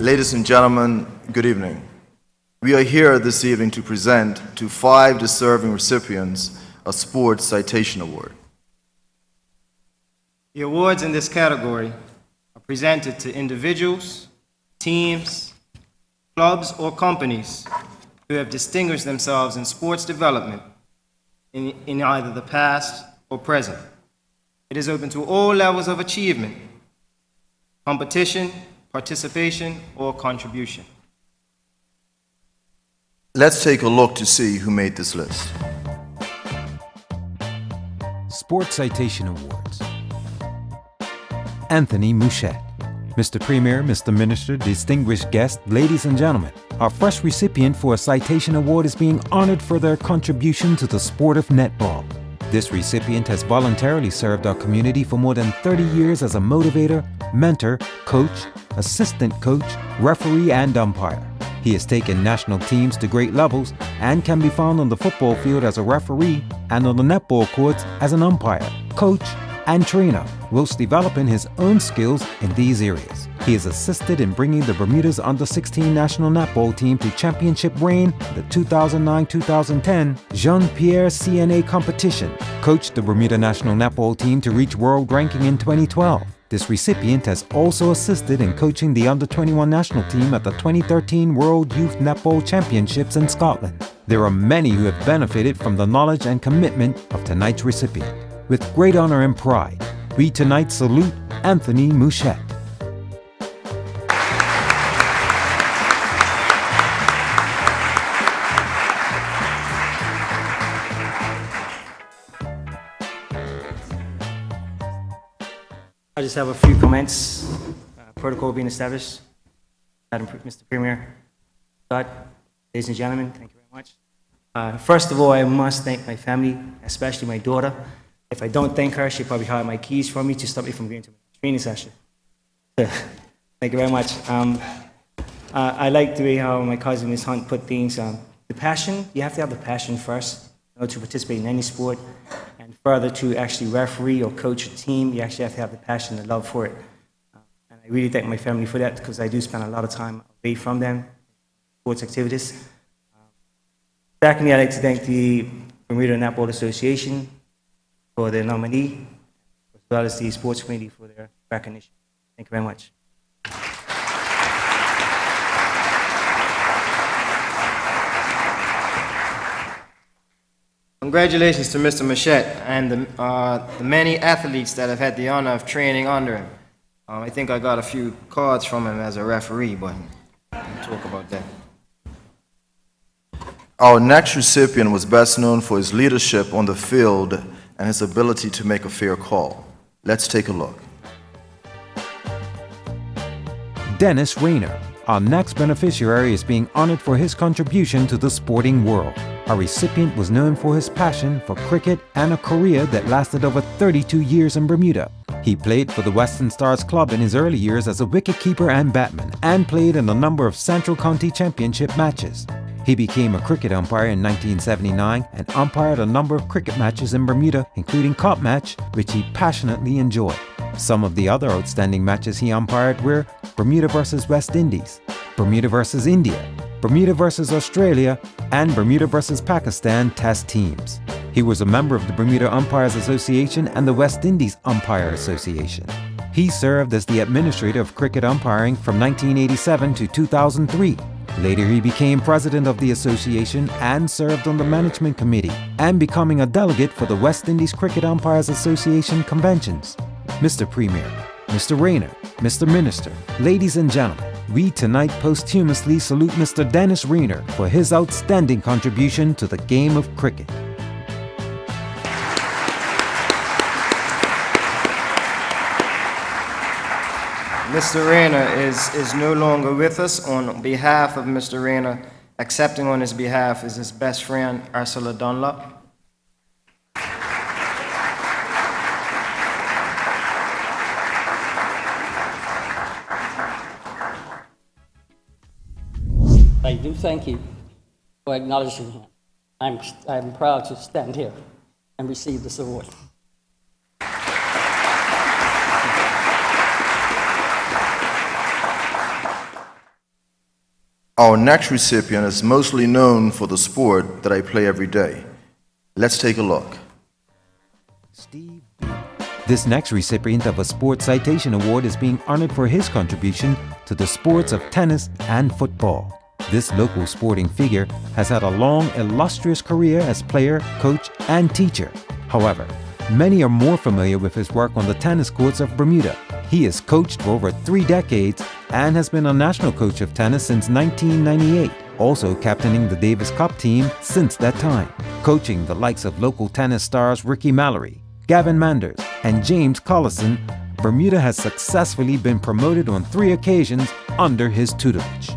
Ladies and gentlemen, good evening. We are here this evening to present to 5 deserving recipients a Sports Citation Award. The awards in this category are presented to individuals, teams, clubs, or companies who have distinguished themselves in sports development in either the past or present. It is open to all levels of achievement, competition, participation, or contribution. Let's take a look to see who made this list. Sports Citation Awards. Anthony Mouchette. Mr. Premier, Mr. Minister, distinguished guests, ladies and gentlemen, our first recipient for a citation award is being honored for their contribution to the sport of netball. This recipient has voluntarily served our community for more than 30 years as a motivator, mentor, coach, assistant coach, referee, and umpire. He has taken national teams to great levels and can be found on the football field as a referee and on the netball courts as an umpire, coach, and trainer, whilst developing his own skills in these areas. He has assisted in bringing the Bermuda's under-16 national netball team to championship reign in the 2009-2010 Jean-Pierre CNA competition, coached the Bermuda national netball team to reach world ranking in 2012. This recipient has also assisted in coaching the under-21 national team at the 2013 World Youth Netball Championships in Scotland. There are many who have benefited from the knowledge and commitment of tonight's recipient. With great honor and pride, we tonight salute Anthony Mouchette. I just have a few comments. Protocol being established. Mr. Premier, God, ladies and gentlemen, thank you very much. First of all, I must thank my family, especially my daughter. If I don't thank her, she'll probably hide my keys from me to stop me from going to my training session. Thank you very much. I like the way how my cousin Ms. Hunt put things. The passion, you have to have the passion first to participate in any sport. And further, to actually referee or coach a team, you actually have to have the passion and love for it. And I really thank my family for that, because I do spend a lot of time away from them, sports activities. Secondly, I'd like to thank the Bermuda Netball Association for their nominee, as well as the sports committee for their recognition. Thank you very much. Congratulations to Mr. Mouchette and the many athletes that have had the honor of training under him. I think I got a few cards from him as a referee, but we'll talk about that. Our next recipient was best known for his leadership on the field and his ability to make a fair call. Let's take a look. Dennis Rayner. Our next beneficiary is being honored for his contribution to the sporting world. Our recipient was known for his passion for cricket and a career that lasted over 32 years in Bermuda. He played for the Western Stars Club in his early years as a wicketkeeper and batsman, and played in a number of Central County Championship matches. He became a cricket umpire in 1979 and umpired a number of cricket matches in Bermuda, including Cup match, which he passionately enjoyed. Some of the other outstanding matches he umpired were Bermuda versus West Indies, Bermuda versus India, Bermuda versus Australia, and Bermuda versus Pakistan Test teams. He was a member of the Bermuda Umpires Association and the West Indies Umpire Association. He served as the administrator of cricket umpiring from 1987 to 2003. Later, he became president of the association and served on the management committee, and becoming a delegate for the West Indies Cricket Umpires Association conventions. Mr. Premier, Mr. Rayner, Mr. Minister, ladies and gentlemen, we tonight posthumously salute Mr. Dennis Rayner for his outstanding contribution to the game of cricket. Mr. Rayner is no longer with us. On behalf of Mr. Rayner, accepting on his behalf is his best friend, Ursula Dunlop. I do thank you for acknowledging him. I'm proud to stand here and receive this award. Our next recipient is mostly known for the sport that I play every day. Let's take a look. Steve Bean. This next recipient of a Sports Citation Award is being honored for his contribution to the sports of tennis and football. This local sporting figure has had a long, illustrious career as player, coach, and teacher. However, many are more familiar with his work on the tennis courts of Bermuda. He has coached for over 3 decades and has been a national coach of tennis since 1998, also captaining the Davis Cup team since that time, coaching the likes of local tennis stars Ricky Mallory, Gavin Manders, and James Collison. Bermuda has successfully been promoted on 3 occasions under his tutelage.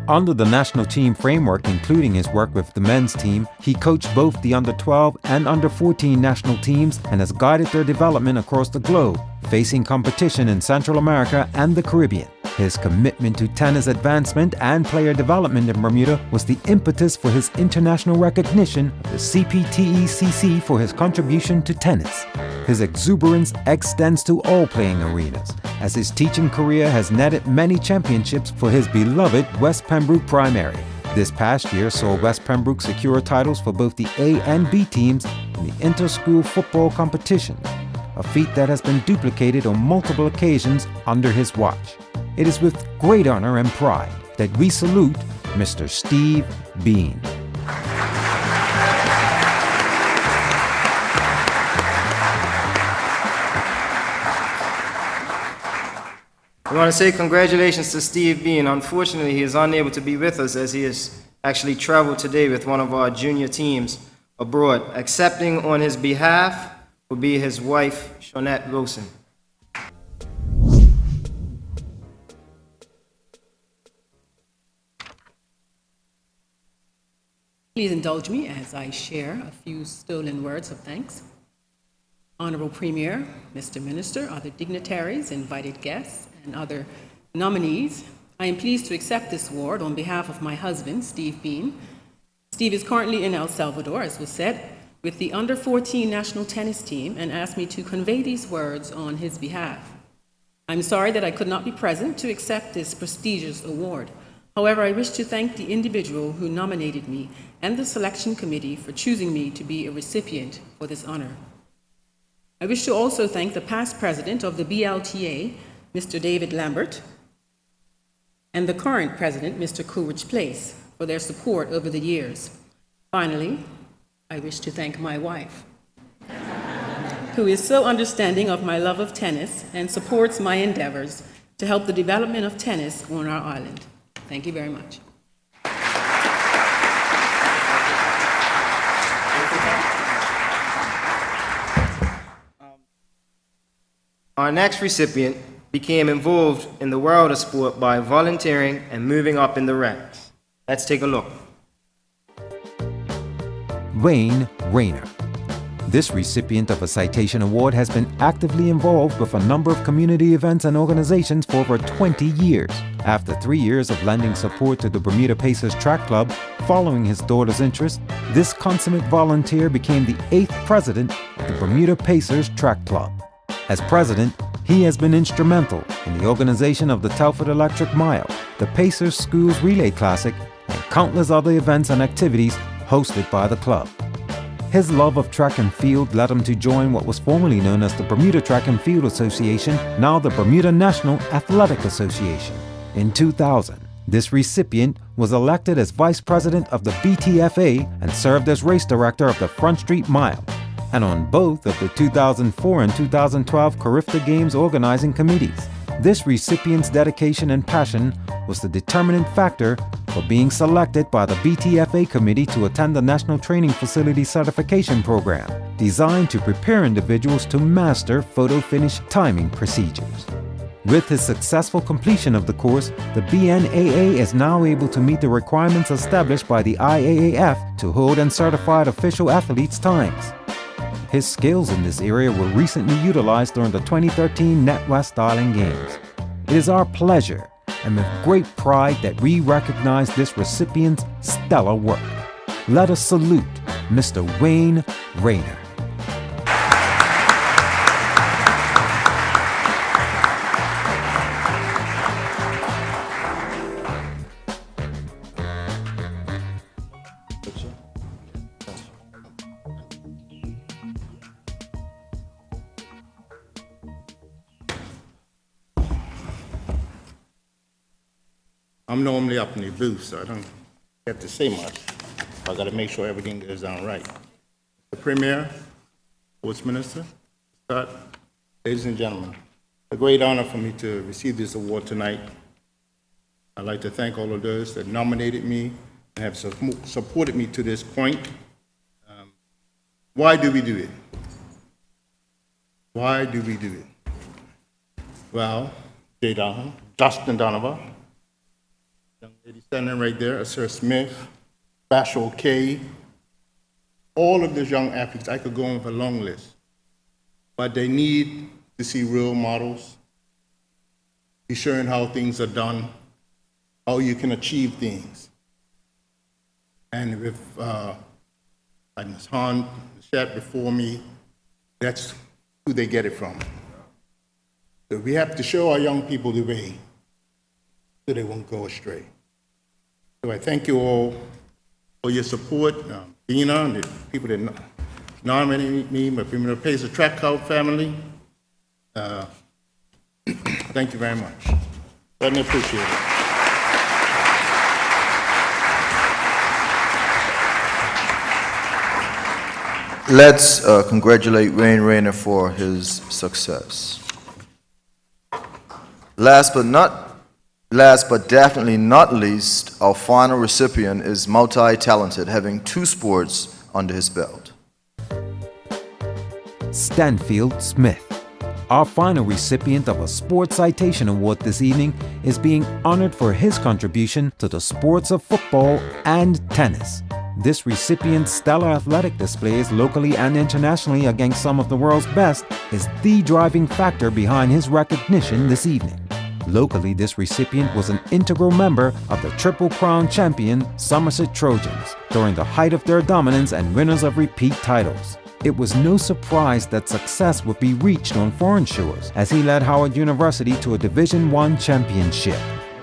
Under the national team framework, including his work with the men's team, he coached both the under-12 and under-14 national teams and has guided their development across the globe, facing competition in Central America and the Caribbean. His commitment to tennis advancement and player development in Bermuda was the impetus for his international recognition of the CPTECC for his contribution to tennis. His exuberance extends to all playing arenas, as his teaching career has netted many championships for his beloved West Pembroke Primary. This past year saw West Pembroke secure titles for both the A and B teams in the inter-school football competition, a feat that has been duplicated on multiple occasions under his watch. It is with great honor and pride that we salute Mr. Steve Bean. We want to say congratulations to Steve Bean. Unfortunately, he is unable to be with us as he has actually traveled today with one of our junior teams abroad. Accepting on his behalf will be his wife, Shawnette Wilson. Please indulge me as I share a few stolen words of thanks. Honorable Premier, Mr. Minister, other dignitaries, invited guests, and other nominees, I am pleased to accept this award on behalf of my husband, Steve Bean. Steve is currently in El Salvador, as was said, with the under-14 national tennis team and asked me to convey these words on his behalf. I'm sorry that I could not be present to accept this prestigious award. However, I wish to thank the individual who nominated me and the selection committee for choosing me to be a recipient for this honor. I wish to also thank the past president of the BLTA, Mr. David Lambert, and the current president, Mr. Coolidge Place, for their support over the years. Finally, I wish to thank my wife, who is so understanding of my love of tennis and supports my endeavors to help the development of tennis on our island. Thank you very much. Our next recipient became involved in the world of sport by volunteering and moving up in the ranks. Let's take a look. Wayne Rayner. This recipient of a citation award has been actively involved with a number of community events and organizations for over 20 years. After 3 years of lending support to the Bermuda Pacers Track Club, following his daughter's interest, this consummate volunteer became the 8th president of the Bermuda Pacers Track Club. As president, he has been instrumental in the organization of the Telford Electric Mile, the Pacers Schools Relay Classic, and countless other events and activities hosted by the club. His love of track and field led him to join what was formerly known as the Bermuda Track and Field Association, now the Bermuda National Athletic Association. In 2000, this recipient was elected as vice president of the BTFA and served as race director of the Front Street Mile, and on both of the 2004 and 2012 Carifta Games organizing committees. This recipient's dedication and passion was the determinant factor for being selected by the BTFA committee to attend the National Training Facility Certification Program, designed to prepare individuals to master photo finish timing procedures. With his successful completion of the course, the BNAA is now able to meet the requirements established by the IAAF to hold and certify official athletes' times. His skills in this area were recently utilized during the 2013 NetWest Island Games. It is our pleasure and with great pride that we recognize this recipient's stellar work. Let us salute Mr. Wayne Rayner. I'm normally up in the booth, so I don't get to say much. I got to make sure everything goes down right. The Premier, Sports Minister, Scott, ladies and gentlemen, a great honor for me to receive this award tonight. I'd like to thank all of those that nominated me and have supported me to this point. Why do we do it? Why do we do it? Well, Jay Donovan, Justin Donovan, young lady standing right there, Sir Smith, Bashal K, all of those young athletes, I could go on with a long list, but they need to see role models, be showing how things are done, how you can achieve things. And with like Ms. Hahn said before me, that's who they get it from. So we have to show our young people the way so they won't go astray. So I thank you all for your support, Dina and the people that nominated me, my Bermuda Pacer Track Club family. Thank you very much. Let me appreciate it. Let's congratulate Wayne Rayner for his success. Last but definitely not least, our final recipient is multi-talented, having 2 sports under his belt. Stanfield Smith. Our final recipient of a Sports Citation Award this evening is being honored for his contribution to the sports of football and tennis. This recipient's stellar athletic displays locally and internationally against some of the world's best is the driving factor behind his recognition this evening. Locally, this recipient was an integral member of the Triple Crown champion Somerset Trojans during the height of their dominance and winners of repeat titles. It was no surprise that success would be reached on foreign shores as he led Howard University to a Division I championship.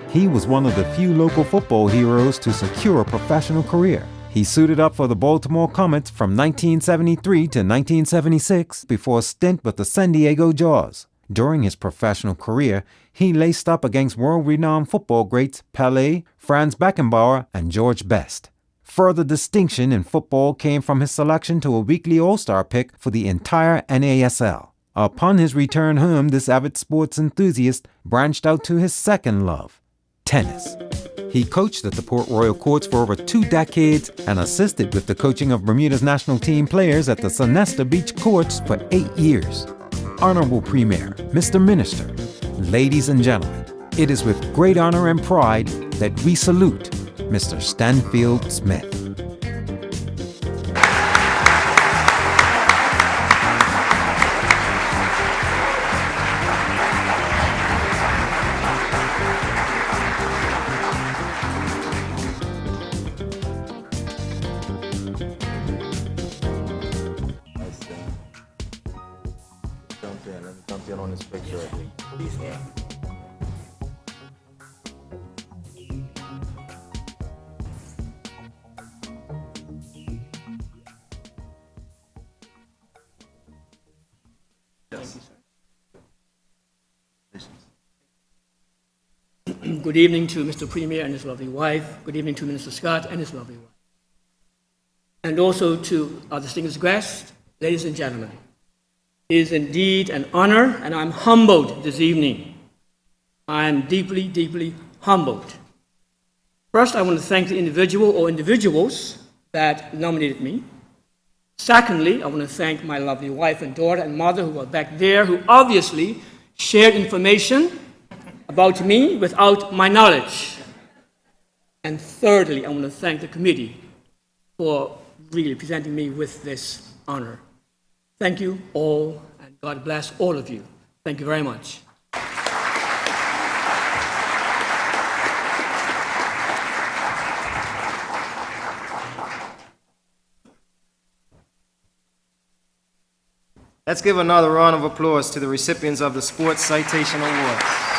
He was one of the few local football heroes to secure a professional career. He suited up for the Baltimore Comets from 1973 to 1976 before a stint with the San Diego Jaws. During his professional career, he laced up against world-renowned football greats Pelé, Franz Beckenbauer, and George Best. Further distinction in football came from his selection to a weekly All-Star pick for the entire NASL. Upon his return home, this avid sports enthusiast branched out to his second love, tennis. He coached at the Port Royal Courts for over 2 decades and assisted with the coaching of Bermuda's national team players at the Sonesta Beach Courts for 8 years. Honorable Premier, Mr. Minister, ladies and gentlemen, it is with great honor and pride that we salute Mr. Stanfield Smith. Jump in on this picture. Good evening to Mr. Premier and his lovely wife. Good evening to Minister Scott and his lovely wife. And also to our distinguished guests, ladies and gentlemen. It is indeed an honor, and I'm humbled this evening. I am deeply, deeply humbled. First, I want to thank the individual or individuals that nominated me. Secondly, I want to thank my lovely wife and daughter and mother who are back there, who obviously shared information about me without my knowledge. And thirdly, I want to thank the committee for really presenting me with this honor. Thank you all, and God bless all of you. Thank you very much. Let's give another round of applause to the recipients of the Sports Citation Awards.